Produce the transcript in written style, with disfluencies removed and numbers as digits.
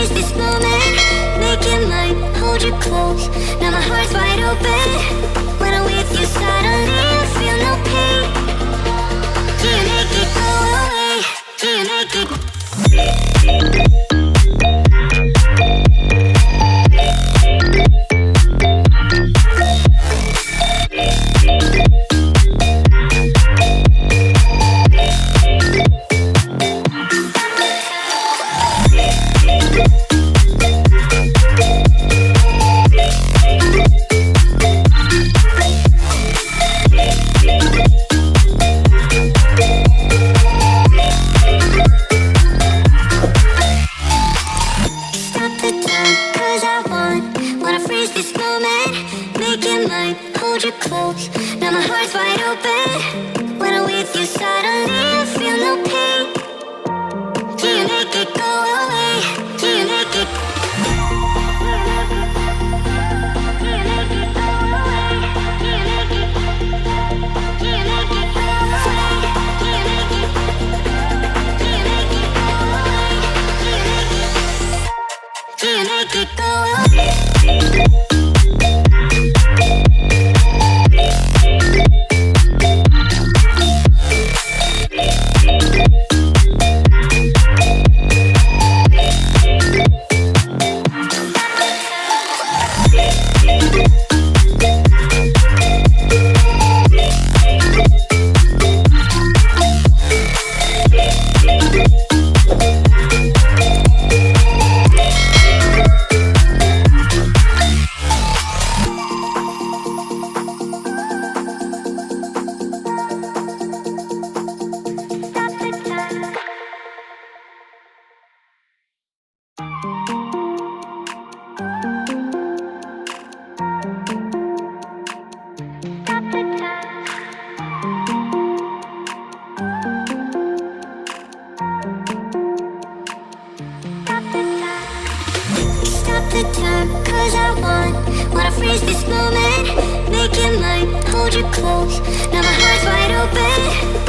freeze this moment, make it mine, hold you close. Now my heart's wide open. When I'm with you, suddenly I feel no pain. Do you make it go away? Do you make it? Hold you close, now my heart's wide open. When I'm with you, suddenly I feel no pain. Do you make it go away? Do you make it? Do you make it go away? Do you make it? Do you make it go away? Do you make it? Do you make it go away? Do you make it go away? The time, cause I wanna freeze this moment, make it mine, hold you close. Now my heart's wide open.